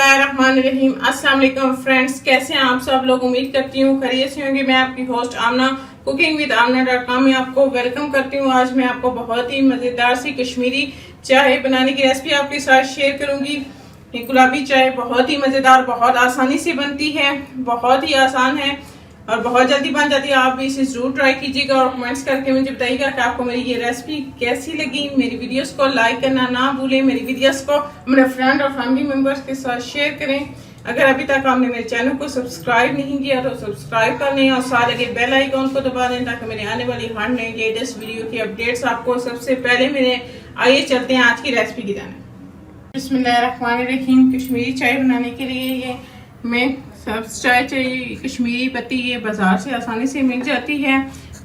बिस्मिल्लाहिर्रहमानिर्रहीम। अस्सलाम वालेकुम फ्रेंड्स, कैसे हैं आप सब लोग। उम्मीद करती हूँ खैरियत से होंगे। मैं आपकी होस्ट आमना कुकिंग विद आमना.com में आपको वेलकम करती हूँ। आज मैं आपको बहुत ही मज़ेदार सी कश्मीरी चाय बनाने की रेसिपी आपके साथ शेयर करूँगी। ये गुलाबी चाय बहुत ही मज़ेदार, बहुत आसानी से बनती है, बहुत ही आसान है और बहुत जल्दी बन जाती है। आप भी इसे जरूर ट्राई कीजिएगा और कमेंट्स करके मुझे बताइएगा कि आपको मेरी ये रेसिपी कैसी लगी। मेरी वीडियोस को लाइक करना ना भूलें, मेरी वीडियोस को अपने फ्रेंड और फैमिली मेंबर्स के साथ शेयर करें। अगर अभी तक आपने मेरे चैनल को सब्सक्राइब नहीं किया तो सब्सक्राइब कर लें और साथ लगे बेल आइकॉन को दबा दें ताकि मेरे आने वाली हर नई लेटेस्ट वीडियो की अपडेट्स आपको सबसे पहले मिले। आइए चलते हैं आज की रेसिपी की जाने। बिस्मिल्लाहिर्रहमानिर्रहीम। कश्मीरी चाय बनाने के लिए ये मैं सब्ज चाय चाहिए। कश्मीरी पत्ती ये बाजार से आसानी से मिल जाती है।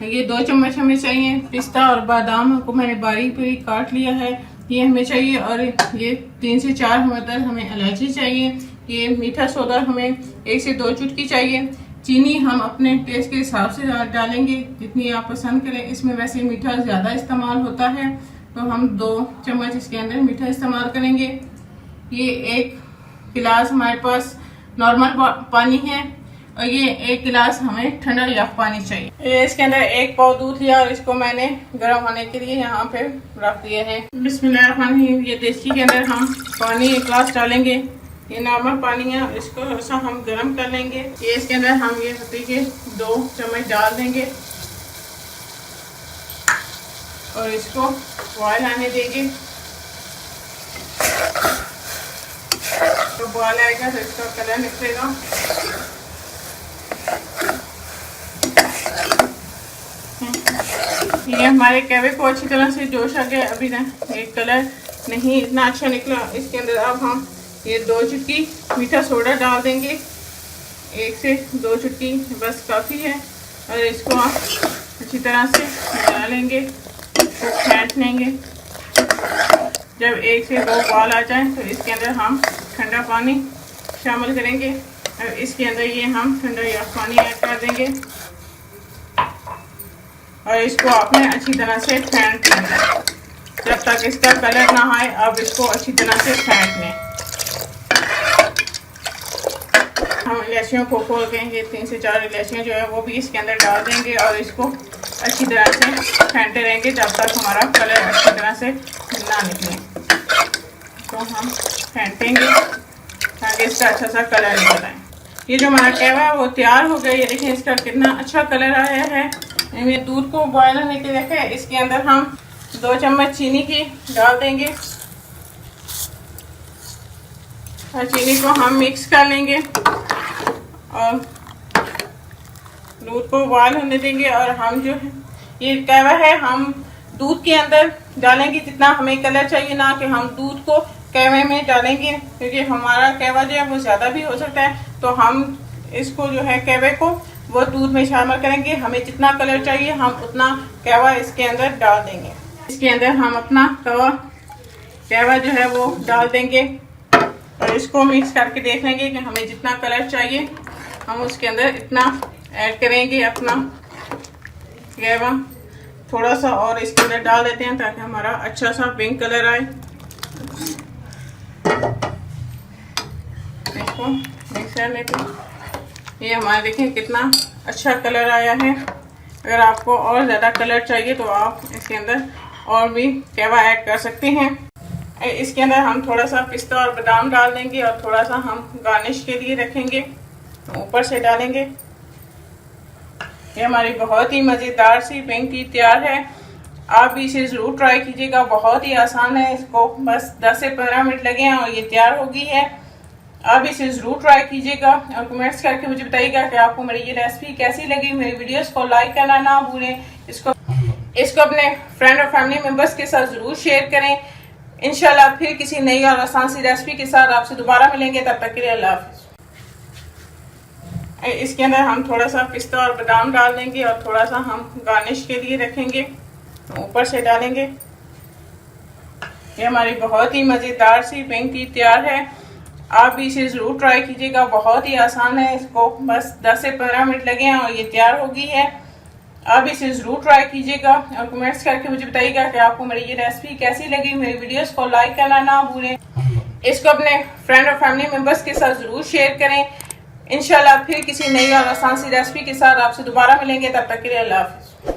ये 2 चम्मच हमें चाहिए। पिस्ता और बादाम को मैंने बारीक बारीक काट लिया है, ये हमें चाहिए। और ये 3 से 4 मतलब हमें इलायची चाहिए। ये मीठा सोडा हमें 1 से 2 चुटकी चाहिए। चीनी हम अपने टेस्ट के हिसाब से डालेंगे जितनी आप पसंद करें। इसमें वैसे मीठा ज़्यादा इस्तेमाल होता है तो हम 2 चम्मच इसके अंदर मीठा इस्तेमाल करेंगे। ये 1 गिलास हमारे पास नॉर्मल पानी है और ये 1 गिलास हमें ठंडा यख पानी चाहिए। ये इसके अंदर 1 पाव दूध लिया और इसको मैंने गर्म होने के लिए यहाँ पे रख दिया है। बिस्मिल्लाहिर्रहमानिर्रहीम। ये देसी के अंदर हम पानी 1 गिलास डालेंगे। ये नॉर्मल पानी है, इसको ऐसा हम गर्म कर लेंगे। ये इसके अंदर हम ये पत्ती के 2 चम्मच डाल देंगे और इसको बॉयल आने देंगे। तो बॉयल आएगा तो इसका कलर निकलेगा। ये हमारे कैवे को अच्छी तरह से जोश आ गया। अभी ना ये कलर नहीं इतना अच्छा निकला। इसके अंदर अब हम ये 2 चुटकी मीठा सोडा डाल देंगे। 1 से 2 चुटकी बस काफ़ी है और इसको आप अच्छी तरह से डालेंगे, तो फेंट लेंगे। जब 1 से 2 उबाल आ जाए तो इसके अंदर हम ठंडा पानी शामिल करेंगे और इसके अंदर ये हम ठंडा यख पानी ऐड कर देंगे और इसको आपने अच्छी तरह से फेंट लेना जब तक इसका कलर ना आए। अब इसको अच्छी तरह से फेंट लें। हम इलायचियों को खोल के ये 3 से 4 इलायचियाँ जो है वो भी इसके अंदर डाल देंगे और इसको अच्छी तरह से फेंटते रहेंगे जब तक हमारा कलर अच्छी तरह से ना निकले। तो हम फेंटेंगे ताकि इसका अच्छा सा कलर निकल आए। ये जो हमारा कहवा है वो तैयार हो गया। ये देखें इसका कितना अच्छा कलर आया है। ये दूध को बॉयल होने के देखें। इसके अंदर हम 2 चम्मच चीनी की डाल देंगे और चीनी को हम मिक्स कर लेंगे और दूध को बॉयल होने देंगे। और हम जो है ये कहवा है हम दूध के अंदर डालेंगे जितना हमें कलर चाहिए, ना कि हम दूध को कहवे में डालेंगे क्योंकि हमारा कहवा जो है वो ज़्यादा भी हो सकता है। तो हम इसको जो है कहवे को वो दूध में शामिल करेंगे। हमें जितना कलर चाहिए हम उतना कहवा इसके अंदर डाल देंगे। इसके अंदर हम अपना कहवा जो है वो डाल देंगे और इसको मिक्स करके देख लेंगे कि हमें जितना कलर चाहिए हम उसके अंदर इतना ऐड करेंगे। अपना कहवा थोड़ा सा और इसके अंदर डाल देते हैं ताकि हमारा अच्छा सा पिंक कलर आए। इसको मिक्स कर लेते हैं। ये हमारे देखें कितना अच्छा कलर आया है। अगर आपको और ज़्यादा कलर चाहिए तो आप इसके अंदर और भी कहवा ऐड कर सकते हैं। इसके अंदर हम थोड़ा सा पिस्ता और बादाम डाल देंगे और थोड़ा सा हम गार्निश के लिए रखेंगे, तो ऊपर से डालेंगे। ये हमारी बहुत ही मज़ेदार सी पिंक टी तैयार है। आप भी इसे ज़रूर ट्राई कीजिएगा। बहुत ही आसान है, इसको बस 10 से 15 मिनट लगे हैं और ये तैयार हो गई है। आप इसे ज़रूर ट्राई कीजिएगा और कमेंट्स करके मुझे बताइएगा कि आपको मेरी ये रेसिपी कैसी लगी। मेरी वीडियोस को लाइक करना ना भूलें। इसको अपने फ्रेंड और फैमिली मेम्बर्स के साथ ज़रूर शेयर करें। इंशाल्लाह फिर किसी नई और आसान सी रेसिपी के साथ आपसे दोबारा मिलेंगे। तब तक के लिए अल्लाह हाफ़िज़। इसके अंदर हम थोड़ा सा पिस्ता और बादाम डाल देंगे और थोड़ा सा हम गार्निश के लिए रखेंगे, तो ऊपर से डालेंगे। ये हमारी बहुत ही मज़ेदार सी पिंक टी तैयार है। आप भी इसे ज़रूर ट्राई कीजिएगा। बहुत ही आसान है, इसको बस 10 से 15 मिनट लगे हैं और ये तैयार हो गई है। आप इसे ज़रूर ट्राई कीजिएगा और कमेंट्स करके मुझे बताइएगा कि आपको मेरी ये रेसिपी कैसी लगी। मेरी वीडियोस को लाइक करना ना भूलें। इसको अपने फ्रेंड और फैमिली मेंबर्स के साथ जरूर शेयर करें। इंशाल्लाह फिर किसी नई और आसान सी रेसिपी के साथ आपसे दोबारा मिलेंगे। तब तक के लिए अल्लाह हाफिज।